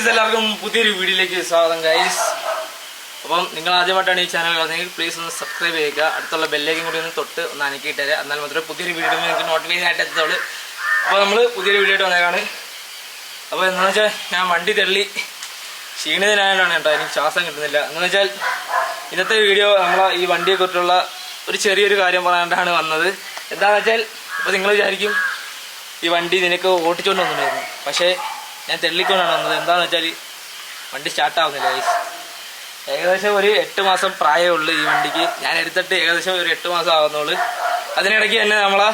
Guys, എല്ലാവർക്കും പുതിയൊരു വീഡിയോയിലേക്ക് സ്വാഗതം ഗൈസ്. അപ്പം നിങ്ങൾ ആദ്യമായിട്ടാണ് ഈ ചാനൽ കാണുന്നതെങ്കിൽ പ്ലീസ് ഒന്ന് സബ്സ്ക്രൈബ് ചെയ്യുക. അടുത്തുള്ള ബെല്ലേക്കും കൂടി ഒന്ന് തൊട്ട് ഒന്ന് അനക്കിയിട്ട് തരാം. എന്നാൽ മാത്രമേ പുതിയൊരു വീഡിയോ നിങ്ങൾക്ക് നോട്ടിഫിക്കേഷൻ ആയിട്ട് എത്തുള്ളൂ. അപ്പോൾ നമ്മൾ പുതിയൊരു വീഡിയോ ആയിട്ട് വന്നേക്കാണ്. അപ്പോൾ എന്താണെന്ന് വെച്ചാൽ ഞാൻ വണ്ടി തള്ളി ക്ഷീണിതനായതാണ് കേട്ടോ, എനിക്ക് ശ്വാസം കിട്ടുന്നില്ല. എന്ന് വെച്ചാൽ ഇന്നത്തെ വീഡിയോ നമ്മളെ ഈ വണ്ടിയെക്കുറിച്ചുള്ള ഒരു ചെറിയൊരു കാര്യം പറയാനാണ് വന്നത്. എന്താണെന്ന് വെച്ചാൽ ഇപ്പോൾ നിങ്ങൾ വിചാരിക്കും ഈ വണ്ടി നിനക്ക് ഓട്ടിച്ചുകൊണ്ട് വന്നിട്ടുണ്ടായിരുന്നു, പക്ഷേ ഞാൻ തെള്ളിക്കൊണ്ടാണ് വന്നത്. എന്താണെന്ന് വെച്ചാൽ വണ്ടി സ്റ്റാർട്ടാവുന്നില്ല ഗൈസ്. ഏകദേശം ഒരു 8 മാസം പ്രായമുള്ളൂ ഈ വണ്ടിക്ക്. ഞാൻ എടുത്തിട്ട് ഏകദേശം ഒരു 8 മാസം ആകുന്നുള്ളൂ. അതിനിടയ്ക്ക് തന്നെ നമ്മളെ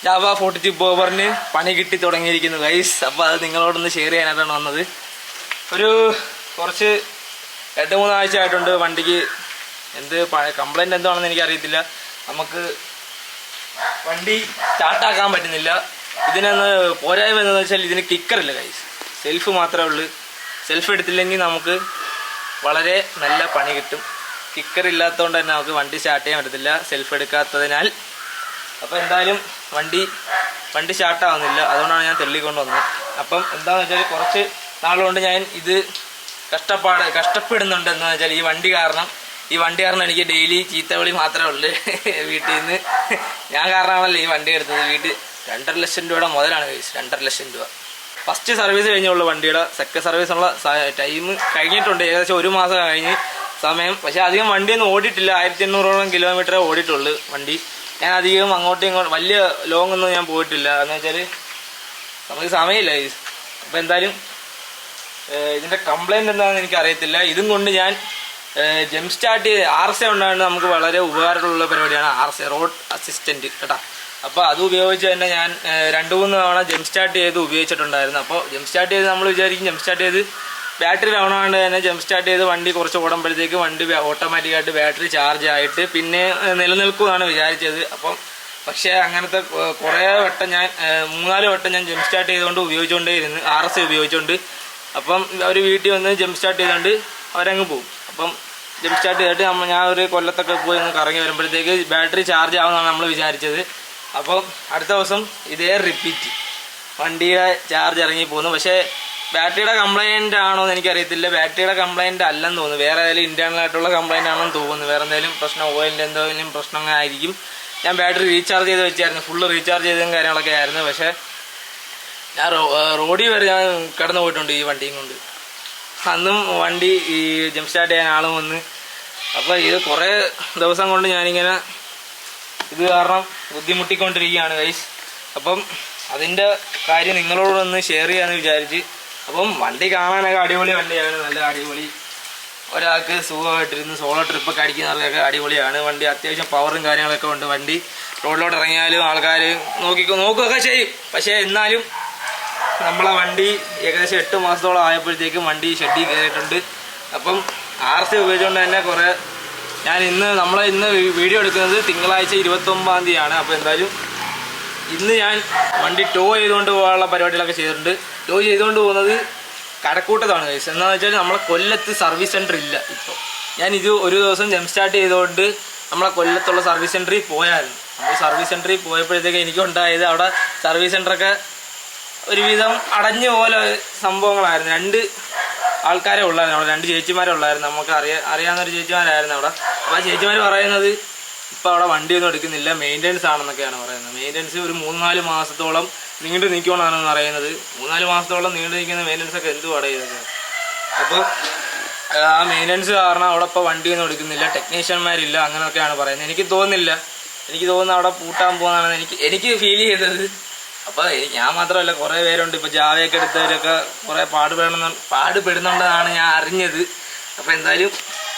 ജാവ 42 ബോബറിന് പണി കിട്ടി തുടങ്ങിയിരിക്കുന്നു ഗൈസ്. അപ്പോൾ അത് നിങ്ങളോടൊന്ന് ഷെയർ ചെയ്യാനായിട്ടാണ് വന്നത്. ഒരു കുറച്ച് 2-3 ആഴ്ച ആയിട്ടുണ്ട് വണ്ടിക്ക്. എന്ത് കംപ്ലൈൻറ്റ് എന്താണെന്ന് എനിക്കറിയത്തില്ല. നമുക്ക് വണ്ടി സ്റ്റാർട്ടാക്കാൻ പറ്റുന്നില്ല. ഇതിനൊന്ന് പോരായ്മ എന്താണെന്ന് വെച്ചാൽ ഇതിന് കിക്കറില്ല ഗൈസ്, സെൽഫ് മാത്രമേ ഉള്ളൂ. സെൽഫ് എടുത്തില്ലെങ്കിൽ നമുക്ക് വളരെ നല്ല പണി കിട്ടും. കിക്കറില്ലാത്തതുകൊണ്ട് തന്നെ നമുക്ക് വണ്ടി സ്റ്റാർട്ട് ചെയ്യാൻ പറ്റത്തില്ല, സെൽഫ് എടുക്കാത്തതിനാൽ. അപ്പോൾ എന്തായാലും വണ്ടി സ്റ്റാർട്ടാവുന്നില്ല. അതുകൊണ്ടാണ് ഞാൻ തെള്ളിക്കൊണ്ട് വന്നത്. അപ്പം എന്താണെന്ന് വെച്ചാൽ കുറച്ച് നാളുകൊണ്ട് ഞാൻ ഇത് കഷ്ടപ്പെടുന്നുണ്ട്. എന്താണെന്ന് വെച്ചാൽ ഈ വണ്ടി കാരണം എനിക്ക് ഡെയിലി ചീത്തവിളി മാത്രമേ ഉള്ളൂ വീട്ടിൽ നിന്ന്. ഞാൻ കാരണമാണല്ലോ ഈ വണ്ടി എടുത്തത്. വീട്ടിൽ 2.5 ലക്ഷം രൂപയുടെ മുതലാണ് കഴിച്ചത്. 2.5 ലക്ഷം രൂപ. ഫസ്റ്റ് സർവീസ് കഴിഞ്ഞുള്ള വണ്ടിയുടെ സെക്കൻഡ് സർവീസുള്ള ടൈം കഴിഞ്ഞിട്ടുണ്ട്. ഏകദേശം 1 മാസം കഴിഞ്ഞ് സമയം. പക്ഷേ അധികം വണ്ടിയൊന്നും ഓടിയിട്ടില്ല. 1800ഓളം കിലോമീറ്ററേ ഓടിയിട്ടുള്ളൂ വണ്ടി. ഞാൻ അധികം അങ്ങോട്ടും ഇങ്ങോട്ടും വലിയ ലോങ് ഒന്നും ഞാൻ പോയിട്ടില്ല. എന്ന് വെച്ചാൽ നമുക്ക് സമയമില്ല. അപ്പോൾ എന്തായാലും ഇതിൻ്റെ കംപ്ലൈൻറ്റ് എന്താണെന്ന് എനിക്കറിയത്തില്ല. ഇതും കൊണ്ട് ഞാൻ ജംപ് സ്റ്റാർട്ട് RC ഉണ്ടാകുന്നത് നമുക്ക് വളരെ ഉപകാരമുള്ള പരിപാടിയാണ്. RC റോഡ് അസിസ്റ്റൻറ്റ് കേട്ടോ. അപ്പോൾ അത് ഉപയോഗിച്ച് തന്നെ ഞാൻ 2-3 തവണ ജംപ് സ്റ്റാർട്ട് ചെയ്ത് ഉപയോഗിച്ചിട്ടുണ്ടായിരുന്നു. അപ്പോൾ ജംപ് സ്റ്റാർട്ട് ചെയ്ത് നമ്മൾ വിചാരിക്കും ജംപ് സ്റ്റാർട്ട് ചെയ്ത് ബാറ്ററി ഡൗൺ ആണ്ട് തന്നെ ജംപ് സ്റ്റാർട്ട് ചെയ്ത് വണ്ടി കുറച്ച് ഓടുമ്പോഴത്തേക്ക് വണ്ടി ഓട്ടോമാറ്റിക്കായിട്ട് ബാറ്ററി ചാർജ് ആയിട്ട് പിന്നെ നിലനിൽക്കുമെന്നാണ് വിചാരിച്ചത്. അപ്പം പക്ഷേ അങ്ങനത്തെ കുറേ വട്ടം ഞാൻ 3-4 വട്ടം ഞാൻ ജംപ് സ്റ്റാർട്ട് ചെയ്തുകൊണ്ട് ഉപയോഗിച്ചുകൊണ്ടേയിരുന്നു, RC ഉപയോഗിച്ചുകൊണ്ട്. അപ്പം അവർ വീട്ടിൽ വന്ന് ജംപ് സ്റ്റാർട്ട് ചെയ്തുകൊണ്ട് അവരങ്ങ് പോകും. അപ്പം ജംപ് സ്റ്റാർട്ട് ചെയ്തിട്ട് ഞാൻ ഒരു കൊല്ലത്തൊക്കെ പോയി ഒന്ന് കറങ്ങി വരുമ്പോഴത്തേക്ക് ബാറ്ററി ചാർജ് ആവുമെന്നാണ് നമ്മൾ വിചാരിച്ചത്. അപ്പം അടുത്ത ദിവസം ഇതേ റിപ്പീറ്റ്, വണ്ടിയുടെ ചാർജ് ഇറങ്ങി പോകുന്നു. പക്ഷേ ബാറ്ററിയുടെ കംപ്ലൈൻറ്റ് ആണോ എന്ന് എനിക്കറിയത്തില്ല. ബാറ്ററിയുടെ കംപ്ലൈൻറ്റ് അല്ലെന്ന് തോന്നുന്നു. വേറെ ഏതെങ്കിലും ഇൻറ്റേർണൽ ആയിട്ടുള്ള കംപ്ലൈൻറ്റ് ആണെന്ന് തോന്നുന്നു. വേറെ എന്തെങ്കിലും പ്രശ്നം, ഓയിലിൻ്റെ എന്തെങ്കിലും പ്രശ്നങ്ങളായിരിക്കും. ഞാൻ ബാറ്ററി റീചാർജ് ചെയ്ത് വെച്ചായിരുന്നു, ഫുള്ള് റീചാർജ് ചെയ്തതും കാര്യങ്ങളൊക്കെ ആയിരുന്നു. പക്ഷേ ഞാൻ റോഡിൽ വരെ ഞാൻ കടന്നു പോയിട്ടുണ്ട് ഈ വണ്ടിയും കൊണ്ട്. അന്നും വണ്ടി ഈ ജംപ് സ്റ്റാർട്ട് ചെയ്യാൻ ആളും വന്ന്. അപ്പോൾ ഇത് കുറേ ദിവസം കൊണ്ട് ഞാനിങ്ങനെ ഇത് കാരണം ബുദ്ധിമുട്ടിക്കൊണ്ടിരിക്കുകയാണ് ഗൈസ്. അപ്പം അതിൻ്റെ കാര്യം നിങ്ങളോടൊന്ന് ഷെയർ ചെയ്യാമെന്ന് വിചാരിച്ച്. അപ്പം വണ്ടി കാണാനൊക്കെ അടിപൊളി വണ്ടിയാണ്, നല്ല അടിപൊളി. ഒരാൾക്ക് സുഖമായിട്ടിരുന്ന് സോളോ ട്രിപ്പൊക്കെ അടിക്കുന്നവർക്കൊക്കെ അടിപൊളിയാണ് വണ്ടി. അത്യാവശ്യം പവറും കാര്യങ്ങളൊക്കെ ഉണ്ട് വണ്ടി. റോഡിലോട്ട് ഇറങ്ങിയാലും ആൾക്കാർ നോക്കുകയൊക്കെ ചെയ്യും. പക്ഷേ എന്നാലും നമ്മളെ വണ്ടി ഏകദേശം 8 മാസത്തോളം ആയപ്പോഴത്തേക്കും വണ്ടി ഷെഡിൽ കയറിയിട്ടുണ്ട്. അപ്പം RC ഉപയോഗിച്ചുകൊണ്ട് തന്നെ കുറേ ഇന്ന് വീഡിയോ എടുക്കുന്നത് തിങ്കളാഴ്ച 29-ാം തീയതിയാണ്. അപ്പോൾ എന്തായാലും ഇന്ന് ഞാൻ വണ്ടി ടോ ചെയ്തുകൊണ്ട് പോകാനുള്ള പരിപാടികളൊക്കെ ചെയ്തിട്ടുണ്ട്. ടോ ചെയ്തുകൊണ്ട് പോകുന്നത് കടക്കൂട്ടത്താണ് ഗൈസ്. എന്താണെന്ന് വെച്ചാൽ നമ്മളെ കൊല്ലത്ത് സർവീസ് സെൻറ്റർ ഇല്ല ഇപ്പോൾ. ഞാൻ ഒരു ദിവസം ജംപ് സ്റ്റാർട്ട് ചെയ്തുകൊണ്ട് നമ്മളെ കൊല്ലത്തുള്ള സർവീസ് സെൻറ്ററിൽ പോയായിരുന്നു. നമ്മൾ സർവീസ് സെൻറ്ററിൽ പോയപ്പോഴത്തേക്ക് എനിക്കുണ്ടായത് അവിടെ സർവീസ് സെൻറ്ററൊക്കെ ഒരുവിധം അടഞ്ഞ പോലെ സംഭവങ്ങളായിരുന്നു. 2 ആൾക്കാരെ ഉള്ളായിരുന്നു അവിടെ, 2 ചേച്ചിമാരെ ഉള്ളായിരുന്നു. നമുക്ക് അറിയാവുന്നൊരു ചേച്ചിമാരായിരുന്നു അവിടെ. അപ്പോൾ ആ ചേച്ചിമാർ പറയുന്നത് ഇപ്പോൾ അവിടെ വണ്ടിയൊന്നും എടുക്കുന്നില്ല, മെയിൻ്റെനൻസ് ആണെന്നൊക്കെയാണ് പറയുന്നത്. മെയിൻ്റെനൻസ് ഒരു 3-4 മാസത്തോളം നീണ്ടു നിൽക്കുമെന്നാണ് പറയുന്നത്. 3-4 മാസത്തോളം നീണ്ടു നിൽക്കുന്ന മെയിൻ്റെനൻസൊക്കെ എന്തുവാണ് ഇതൊക്കെ. അപ്പോൾ ആ മെയിൻ്റെനൻസ് കാരണം അവിടെ ഇപ്പോൾ വണ്ടിയൊന്നും എടുക്കുന്നില്ല, ടെക്നീഷ്യന്മാരില്ല, അങ്ങനെയൊക്കെയാണ് പറയുന്നത്. എനിക്ക് തോന്നുന്നു അവിടെ പൂട്ടാൻ പോകുന്നതാണ് എനിക്ക് ഫീൽ ചെയ്തത്. അപ്പോൾ ഞാൻ മാത്രമല്ല, കുറേ പേരുണ്ട് ഇപ്പോൾ ജാവയൊക്കെ എടുത്തവരൊക്കെ കുറേ പാടുപെടുന്നുണ്ടെന്നാണ് ഞാൻ അറിഞ്ഞത്. അപ്പോൾ എന്തായാലും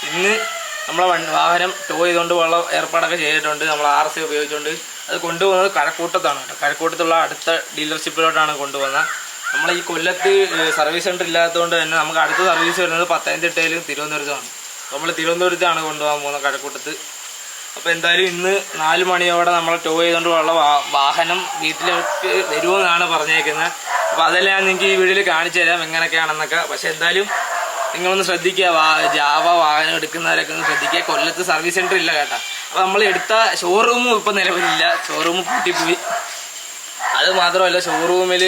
ഇന്ന് നമ്മളെ വാഹനം ടോ ചെയ്തുകൊണ്ട് ഉള്ള ഏർപ്പാടൊക്കെ ചെയ്തിട്ടുണ്ട്. നമ്മൾ RC ഉപയോഗിച്ചുകൊണ്ട് അത് കൊണ്ടുപോകുന്നത് കഴക്കൂട്ടത്താണ് കേട്ടോ. കഴക്കൂട്ടത്തുള്ള അടുത്ത ഡീലർഷിപ്പിലോട്ടാണ് കൊണ്ടുപോകുന്നത്. നമ്മൾ ഈ കൊല്ലത്ത് സർവീസ് സെൻറ്റർ ഇല്ലാത്തതുകൊണ്ട് തന്നെ നമുക്ക് അടുത്ത സർവീസ് വരുന്നത് പത്തനംതിട്ടയിലും തിരുവനന്തപുരത്തുമാണ്. നമ്മൾ തിരുവനന്തപുരത്താണ് കൊണ്ടുപോകാൻ പോകുന്നത്, കഴക്കൂട്ടത്ത്. അപ്പോൾ എന്തായാലും ഇന്ന് 4 മണിയോടെ നമ്മൾ ടോ ചെയ്തുകൊണ്ടുള്ള വാഹനം വീട്ടിലേക്ക് വരുമെന്നാണ് പറഞ്ഞേക്കുന്നത്. അപ്പോൾ അതെല്ലാം ഞാൻ നിങ്ങൾക്ക് ഈ വീഡിയോയിൽ കാണിച്ചു തരാം എങ്ങനെയൊക്കെയാണെന്നൊക്കെ. പക്ഷേ എന്തായാലും നിങ്ങളൊന്ന് ശ്രദ്ധിക്കുക, ജാവ വാഹനം എടുക്കുന്നവരൊക്കെ ഒന്ന് ശ്രദ്ധിക്കുക. കൊല്ലത്ത് സർവീസ് സെൻറ്റർ ഇല്ല കേട്ടോ. അപ്പോൾ നമ്മൾ എടുത്ത ഷോറൂമും ഇപ്പോൾ നിലവിലില്ല, ഷോറൂം പൂട്ടിപ്പോയി. അത് മാത്രമല്ല ഷോറൂമിൽ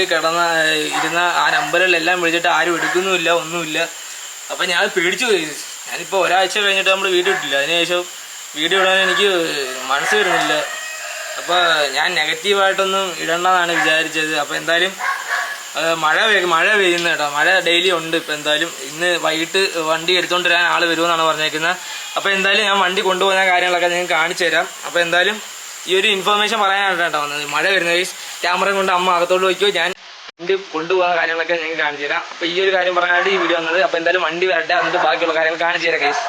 ഇരുന്ന ആ നമ്പറുകളെല്ലാം വിളിച്ചിട്ട് ആരും എടുക്കുന്നുമില്ല, ഒന്നുമില്ല. അപ്പം ഞാൻ പേടിച്ചു പോയി. ഞാനിപ്പോൾ ഒരാഴ്ച കഴിഞ്ഞിട്ട് നമ്മൾ വീഡിയോ ഇട്ടില്ല, അതിനുശേഷം വീഡിയോ ഇടാൻ എനിക്ക് മനസ്സ് വരുന്നില്ല. അപ്പോൾ ഞാൻ നെഗറ്റീവായിട്ടൊന്നും ഇടണമെന്നാണ് വിചാരിച്ചത്. അപ്പോൾ എന്തായാലും മഴ പെയ്യുന്ന കേട്ടോ, മഴ ഡെയിലി ഉണ്ട്. ഇപ്പം എന്തായാലും ഇന്ന് വൈകിട്ട് വണ്ടി എടുത്തുകൊണ്ട് വരാൻ ആൾ വരുമെന്നാണ് പറഞ്ഞേക്കുന്നത്. അപ്പോൾ എന്തായാലും ഞാൻ വണ്ടി കൊണ്ടുപോകുന്ന കാര്യങ്ങളൊക്കെ നിങ്ങൾക്ക് കാണിച്ചു തരാം. അപ്പോൾ എന്തായാലും ഈ ഒരു ഇൻഫർമേഷൻ പറയാനാണ് കേട്ടോ വന്നത്. മഴ വരുന്ന കേസ് ക്യാമറ കൊണ്ട് അമ്മ അകത്തോട്ട് വയ്ക്കുമോ, ഞാൻ വണ്ടി കൊണ്ടുപോകുന്ന കാര്യങ്ങളൊക്കെ നിങ്ങൾക്ക് കാണിച്ചു തരാം. അപ്പോൾ ഈ ഒരു കാര്യം പറയാനായിട്ട് ഈ വീഡിയോ വന്നത്. അപ്പോൾ എന്തായാലും വണ്ടി വരട്ടെ, എന്നിട്ട് ബാക്കിയുള്ള കാര്യങ്ങൾ കാണിച്ചു തരാം കേസ്.